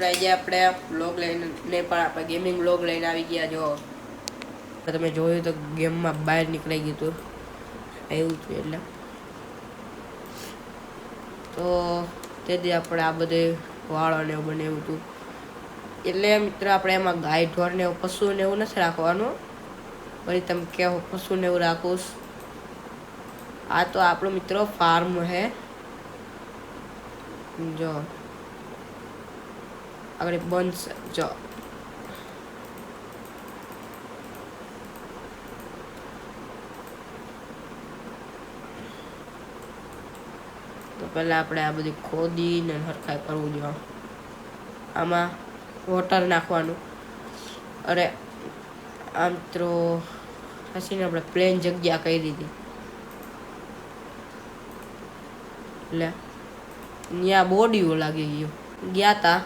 મિત્રો આજે આપણે વ્લોગ લઈને પણ આપણે ગેમિંગ વ્લોગ લઈને આવી ગયા. જો તમે જોયું તો ગેમમાં બહાર નીકળી ગયું હતું એવું છે. એટલે તો તેથી આપણે આ બધે વાળાને એવું બનાવ્યું હતું. એટલે મિત્રો આપણે એમાં ગાય ઢોર ને પશુ ને એવું નથી રાખવાનું. પછી તમે કેવો પશુ ને એવું રાખું. આ તો આપણો મિત્રો ફાર્મ હે. જો આગળ બનશે. જો તો પહેલાં આપણે આ બધી ખોદીને હરખાઈ કરવું જોઈએ. આમાં વોટર નાખવાનું. અરે આમ તો હસીને આપણે પ્લેન જગ્યા કરી દીધી. એટલે ત્યાં બોડીઓ લાગી ગયું. ગયા તા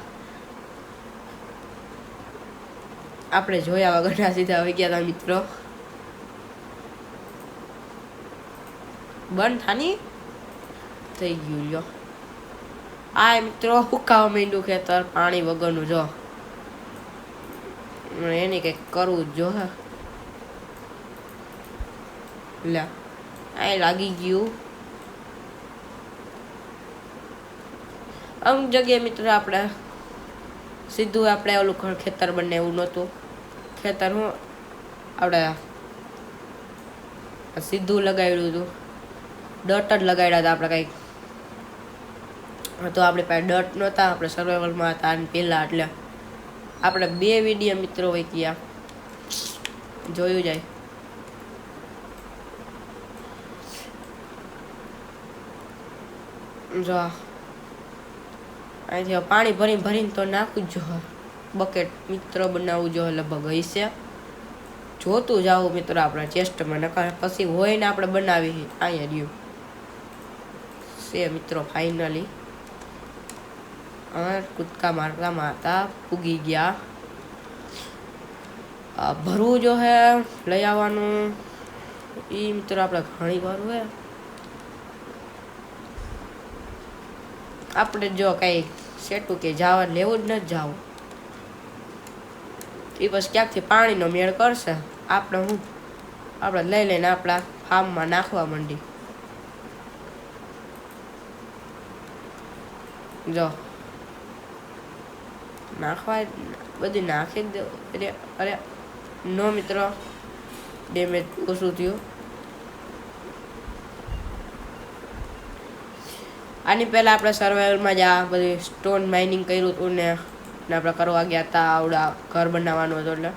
આપણે જોયા વગરના સીધા આવી ગયા હતા મિત્રો. બંધ થાની થઈ ગયું. જો આ મિત્રો હુકાવા માંડ્યું ખેતર પાણી વગરનું. જો એની કંઈક કરવું જ જો. હે લે આ લાગી ગયું. અમુક જગ્યાએ મિત્રો આપણે સીધું આપણે ઓલું ખેતર બને એવું નહોતું. ખેતર હું આપણે સીધું લગાવ્યું હતું. ડટ જ લગાડ્યા હતા આપણે કંઈક. તો આપણી પાસે ડટ નહોતા. આપણે સર્વાઈવલમાં હતા અને પહેલાં એટલે આપણે 2 વિડીયો મિત્રો હોય ગયા જોયું જાય. જો અહીંથી પાણી ભરીને તો નાખવું જ જોઈએ. બકેટ મિત્રો બનાવવું જોઈએ લગભગ હશે. જોતું જાવું મિત્રો આપણા ચેસ્ટમાં. નકર પછી હોય ને આપણે બનાવી અહીંયા રહ્યું છે મિત્રો. ફાઇનલી કૂદકા મારતા મારતા પૂગી ગયા. ભરવું જો હે લઈ આવવાનું એ મિત્રો આપણે ઘણી વાર હોય. આપણે જો કઈ સેટું કે જવા લેવું જ નથી જવું. એ પછી ક્યાંકથી પાણીનો મેળ કરશે. આપણે લઈ લઈને આપણા ફાર્મમાં નાખવા માંડી. જો નાખવા બધી નાખી જ દો. અરે નો મિત્રો ડેમેજ ઓછું થયું. આની પહેલાં આપણે સર્વાઈવલમાં જ આ બધી સ્ટોન માઇનિંગ કર્યું હતું ને આપણે કરવા ગયા હતા. આવડા ઘર બનાવવાનું હતું. એટલે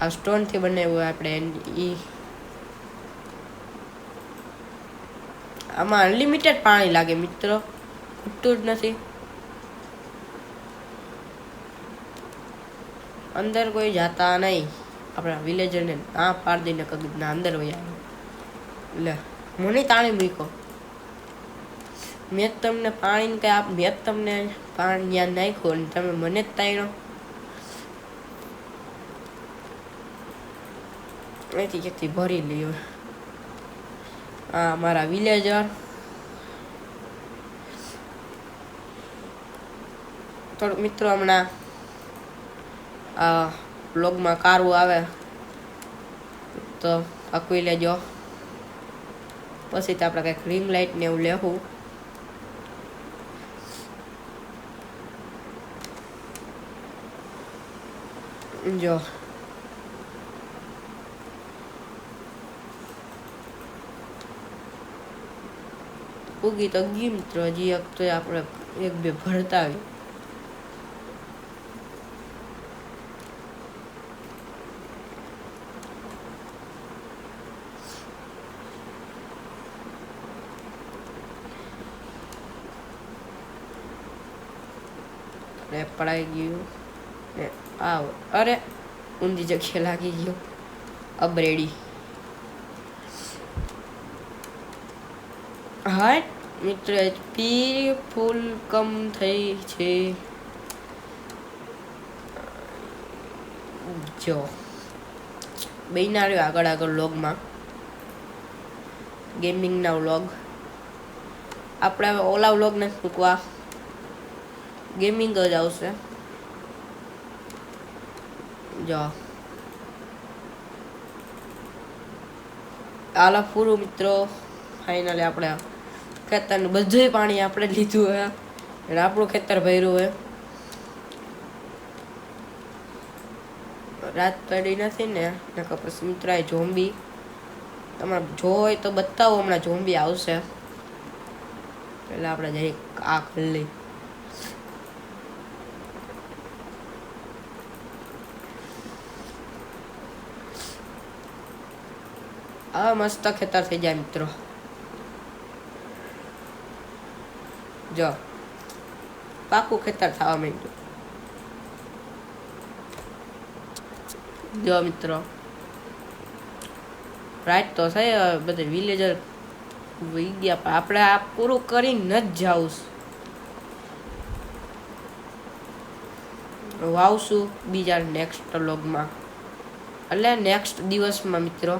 આ સ્ટોનથી બનાવ્યું આપણે. આમાં અનલિમિટેડ પાણી લાગે મિત્રો, ખૂટતું જ નથી. અંદર કોઈ જાતા નહીં. આપણા વિલેજરને ના પાડી દઈને કદના અંદર વહી આવે. એટલે મને તાણી મૂકો. મેં તમને પાણી કંઈ મેં તમને પાણી ત્યાં નાખ્યું અને તમે મને જ તાણ્યો. અહીંથી ક્યાંકથી ભરી લ્યો. હા મારા વિલેજર. થોડુંક મિત્રો હમણાં બ્લોગમાં કારું આવે તો આખું લેજો. પછી તો આપણે કંઈક રિંગ લાઇટ ને એવું લેવું. જો ઉગી તો ગઈ મિત્રો. હજી એક તો આપણે 1-2 ભરતા આવી. પડાઈ ગયું ને આવ. અરે ઊંધી જગ્યાએ લાગી ગયું. અબરેડી હા મિત્ર. એચપી ફૂલ કમ થઈ છે. જો બન્યા રહ્યો આગળ વ્લોગમાં. ગેમિંગના વ્લોગ આપણે હવે ઓલા વ્લોગ નથી મૂકવા. ગેમિંગ જ આવશે. જો આલા પૂરું મિત્રો, ફાઇનલી આપણે ખેતરનું બધું પાણી આપણે લીધું હે અને આપણું ખેતર ભર્યું હે. રાત પડી નથી ને પછી મિત્રો ઝોમ્બી તમારે જો હોય તો બતાવો, હમણાં ઝોમ્બી આવશે. પેલા આપણે જઈ આ ખુલ્લી આ મસ્ત ખેતર થઈ જાય મિત્રો. જો પાકું ખેતર થવા માંડ્યું. જો મિત્રો રાઈટ તો થઈ, બધે વિલેજર વહી ગયા. આપણે આ પૂરું કરીને જ જાઉં. વાવશું બીજા નેક્સ્ટ વ્લોગમાં, એટલે નેક્સ્ટ દિવસમાં મિત્રો.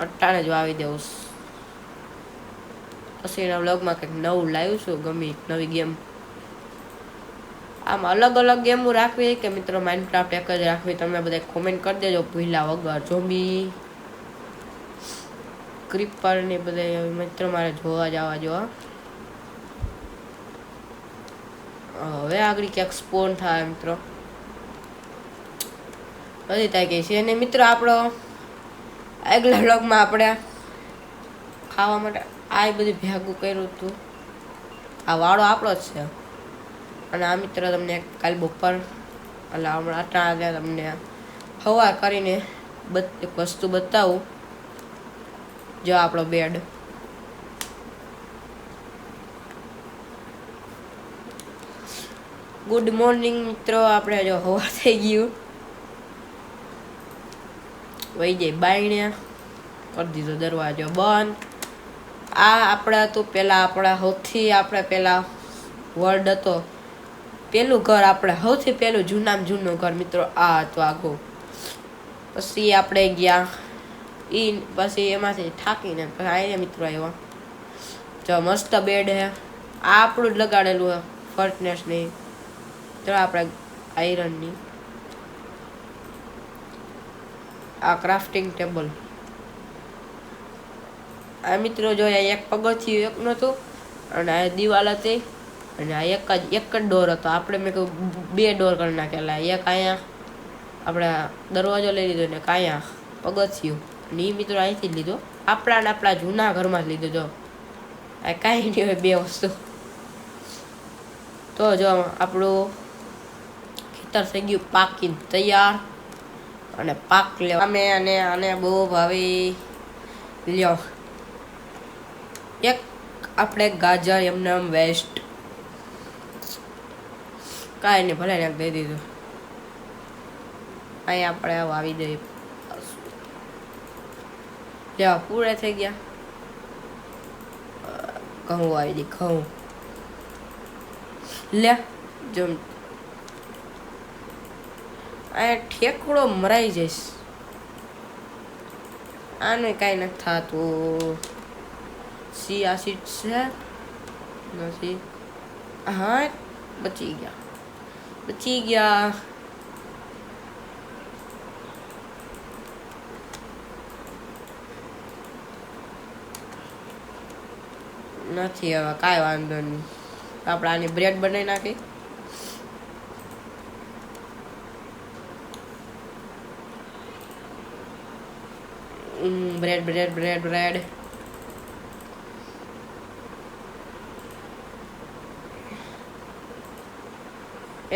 અટાણે જ વાવી દઉં, પછી એના વ્લોગમાં કંઈક નવું લાવીશું, ગમી નવી ગેમ. આમ અલગ અલગ ગેમો રાખવી કે મિત્રો માઇનક્રાફ્ટ એક જ રાખવી, તમે બધા કોમેન્ટ કરી દેજો ભૂલ્યા વગર. ઝોમ્બી ક્રીપર ને બધા મિત્રો મારે જોવા જવા જો. હવે આગળ ક્યાંક સ્પોન થાય મિત્રો, બધી થાય કે છે. અને મિત્રો આપણો આગલા વ્લોગમાં આપણે ખાવા માટે આ બધું ભેગું કર્યું હતું. આ વાળો આપણો જ છે. અને આ મિત્ર તમને કાલ બપોર એટલે હમણાં અટાણે તમને સવાર કરીને એક વસ્તુ બતાવું. જો આપણો બેડ, ગુડ મોર્નિંગ મિત્રો. આપણે જો સવાર થઈ ગયું, વહી જાય બાયણ્યા કરી દીધો દરવાજો બંધ. આ આપણા તો પેલા આપણા સૌથી આપણે પેલા વર્લ્ડ હતો, પેલું ઘર આપણે સૌથી પેલું જૂનામાં જૂનું ઘર મિત્રો આ હતું આખું. પછી આપણે ગયા પછી એમાંથી થાકીને પછી આવીને મિત્રો આવ્યા. જો મસ્ત બેડ હે, આ આપણું જ લગાડેલું હે ફર્ટનેસની. તો આપણે આયરનની આ ક્રાફ્ટિંગ ટેબલ. આ મિત્રો જો એક પગથિયું એક નહોતું અને આ દિવાલ હતી અને આ એક જ ડોર હતો. આપણે મેં કહ્યું 2 ડોર કરી નાખેલા, એક અહીંયા આપણે દરવાજો લઈ લીધો ને કાંયા પગથિયું. અને એ મિત્રો અહીંથી જ લીધો, આપણા જૂના ઘરમાં જ લીધો. જો આ કાંઈ નહીં હોય 2 વસ્તુ. તો જો આપણું ખેતર થઈ ગયું પાકીને તૈયાર. અને પાક લેવા અમે આને બહુ ભાવી લ્યો. એક આપણે ગાજર એમને આમ વેસ્ટ કાંઈ નહીં ભલે ને દઈ દીધું. અહીં આપણે વાવી દઈએ. લેવા પૂરા થઈ ગયા. ઘઉં વાવી દઈએ, ઘઉં લે. જો આ ઠેકડો મરાઈ જઈશ, આને કાંઈ નથી થતું. આ સીટ છે નથી. હા બચી ગયા. નથી હવે કાંઈ વાંધો નહીં. આપણે આની બ્રેડ બનાવી નાખી. બ્રેડ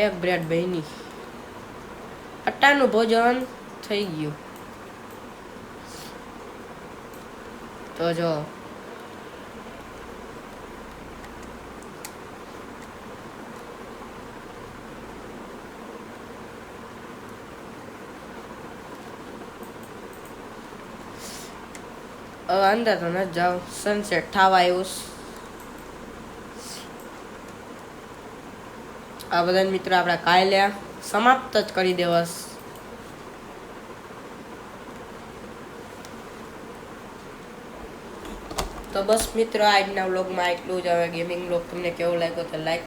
એક બ્રેડ બની. અટ્ટાનું ભોજન થઈ ગયું. તો જો અંદર તો ન જાઓ, સનસેટ થવા આવ્યું. આ બધા મિત્રો આપણે કાલે સમાપ્ત જ કરી દેવાસ. તો તો બસ મિત્રો આજના વ્લોગમાં એટલું જ. હવે ગેમિંગ વ્લોગ તમને કેવો લાગ્યો તો લાઈક